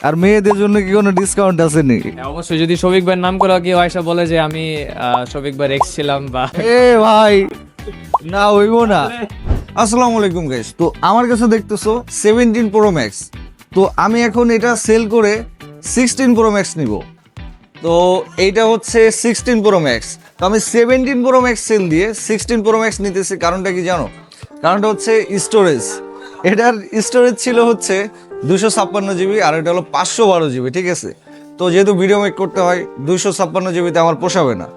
আর মেয়েদের জন্য কি কোনো ডিসকাউন্ট আছে নাকি? অবশ্যই যদি শফিক ভাইয়ের নাম করে কেউ আয়সা বলে যে আমি শফিক ভাইয়ের এক্স ছিলাম বা এ ভাই না হইব না। আসসালামু আলাইকুম গাইস, তো আমার কাছে দেখতেছো 17 প্রো ম্যাক্স। তো আমি এখন এটা সেল করে 16 প্রো ম্যাক্স নিব। তো এইটা হচ্ছে 16 প্রো ম্যাক্স। তো আমি 17 প্রো ম্যাক্স সেল দিয়ে 16 প্রো ম্যাক্স নিতেছি। কারণটা কি জানো? কারণটা হচ্ছে স্টোরেজ। এটার স্টোরেজ ছিল হচ্ছে 256 জিবি আর এটা হলো 512 জিবি, ঠিক আছে? তো যেহেতু ভিডিও মেক করতে হয় 256 জিবিতে আমার পোষাবে না,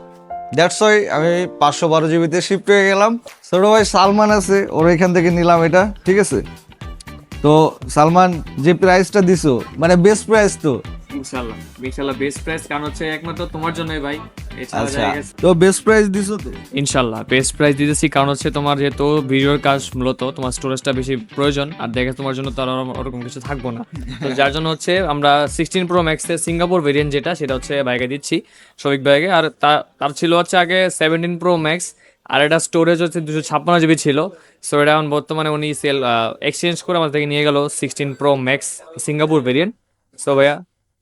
দ্যাটস ওয়াই আমি 512 জিবিতে শিফট হয়ে গেলাম। ছোট ভাই সালমান আছে, ওর এখান থেকে নিলাম এটা, ঠিক আছে? তো সালমান যে প্রাইসটা দিছো মানে বেস্ট প্রাইস তো? ইনশাআল্লাহ ইনশাআল্লাহ বেস্ট প্রাইস, কারণ হচ্ছে একমাত্র তোমার জন্যই ভাই। এছাড়া আচ্ছা, জায়গা আছে। তো বেস্ট প্রাইস দিছো তো? ইনশাআল্লাহ বেস্ট প্রাইস দিতেছি, কারণ হচ্ছে তোমার যেহেতু ভিডিওর কাজ মূলত তোমার স্টোরেজটা বেশি প্রয়োজন, আর দেখে তোমার জন্য তো আর ওরকম কিছু থাকবো না। তো যার জন্য হচ্ছে আমরা 16 প্রো ম্যাক্সের সিঙ্গাপুর ভেরিয়েন্ট যেটা, সেটা হচ্ছে বাইকে দিচ্ছি শফিক ভাইকে। আর তার ছিল হচ্ছে আগে 17 প্রো ম্যাক্স, আর এটা স্টোরেজ হচ্ছে 256 জিবি ছিল। সো এটা এখন বর্তমানে উনি সেল এক্সচেঞ্জ করে আমাদের থেকে নিয়ে গেল 16 pro max Singapore variant. So ভাইয়া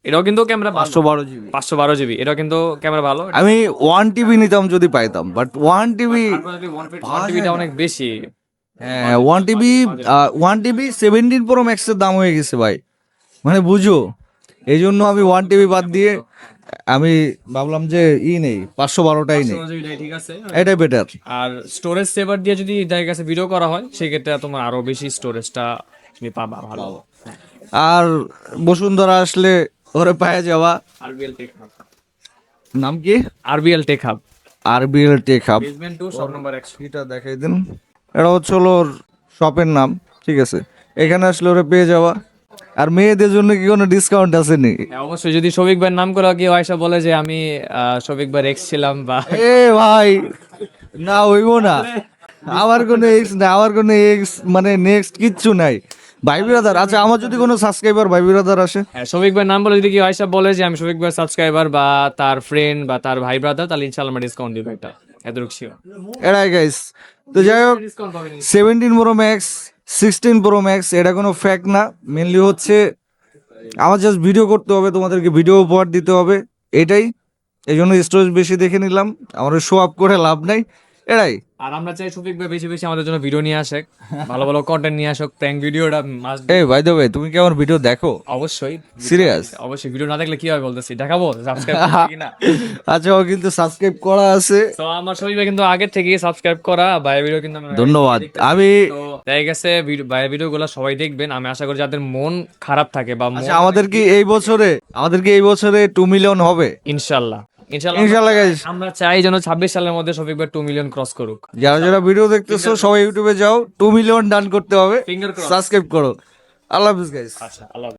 এটাও কিন্তু ক্যামেরা 512 জিবি। 512 জিবি, এটাও কিন্তু ক্যামেরা ভালো। আমি 1 টিবি নিতাম যদি পাইতাম, বাট 1 টিবি, 1 টিবিটা অনেক বেশি। হ্যাঁ 1 টিবি 17 প্রো ম্যাক্সের দাম হয়ে গেছে ভাই, মানে বুঝো। এই জন্য আমি 1 টিবি বাদ দিয়ে আমি ভাবলাম যে নেই, 512টাই নেই, 512 জিবি ঠিক আছে। এটাই বেটার। আর স্টোরেজ সেভার দিয়ে যদি এদের কাছে ভিডিও করা হয় সেক্ষেত্রে তোমার আরো বেশি স্টোরেজটা তুমি পাবা ভালো। আর বসুন্ধরা আসলে ওরে পায়ে যাওয়া। আরবিএল টেক হাব, নাম কি? RBL tech hub, RBL tech hub. Basement 2 shop number 100। এটা দেখাই দিন। এটা হচ্ছে হলো ওর শপের নাম, ঠিক আছে? এখানে আসলে ওরে পেয়ে যাওয়া। আর মেয়েদের জন্য কি কোনো ডিসকাউন্ট আছে নাকি? হ্যাঁ, অবশ্যই যদি শফিক ভাইয়ের নাম করে কেউ আয়সা বলে যে আমি শফিক ভাইয়ের এক্স ছিলাম বা এ ভাই না হইব না। আমার কোনো এক্স না, আমার কোনো এক্স মানে নেক্সট কিচ্ছু নাই। ভাই ব্রাদার, আচ্ছা আমার যদি কোনো সাবস্ক্রাইবার ভাই ব্রাদার আসে, হ্যাঁ, শফিক ভাইয়ের নাম বলে যদি কেউ আয়সা বলে যে আমি শফিক ভাইয়ের সাবস্ক্রাইবার বা তার ফ্রেন্ড বা তার ভাই ব্রাদার, তাহলে ইনশাআল্লাহ আমরা ডিসকাউন্ট দিব একটা, এতটুকু শিওর। এরাই গাইস। তো যাই হোক, ডিসকাউন্ট পাবেন। 17 প্রো ম্যাক্স 16 প্রো ম্যাক্স এটা কোনো ফ্যাক্ট না, মেনলি হচ্ছে আমার জাস্ট ভিডিও করতে হবে, তোমাদেরকে ভিডিও উপহার দিতে হবে, এটাই। এই জন্য স্টোরেজ বেশি দেখে নিলাম, আমার শো আপ করে লাভ নাই, এটাই। আর আমরা চাই শফিক ভাই বেশি বেশি আমাদের জন্য ভিডিও নিয়ে আসে, ভালো ভালো কন্টেন্ট নিয়ে আসুক, প্র্যাঙ্ক ভিডিওটা মাস্ট। এই ভাই দ্য ওয়ে, তুমি কি আমার ভিডিও দেখো? অবশ্যই সিরিয়াস? অবশ্যই, ভিডিও না দেখলে কি হবে বলতেছি, দেখাবো সাবস্ক্রাইব কিনা। আচ্ছা, ও কিন্তু সাবস্ক্রাইব করা আছে। তো আমার শফিক ভাই কিন্তু আগের থেকেই সাবস্ক্রাইব করা, ভাইয়ের ভিডিও কিন্তু আমরা ধন্যবাদ। আমি তো দেখা গেছে ভাইয়ের ভিডিওগুলো সবাই দেখবেন। আমি আশা করি যাদের মন খারাপ থাকে বা আচ্ছা, আমাদের কি এই বছরে 2 মিলিয়ন হবে? ইনশাল্লাহ ইনশাআল্লাহ গাইস। আমরা চাই যেন 26 সালের মধ্যে শফিক ভাই 2 মিলিয়ন ক্রস করুক। যারা যারা ভিডিও দেখতেছো সবাই ইউটিউবে যাও, 2 মিলিয়ন ডান করতে হবে, Finger crossed. সাবস্ক্রাইব করো। আল্লাহ হাফিজ গাইস। আচ্ছা, আল্লাহ।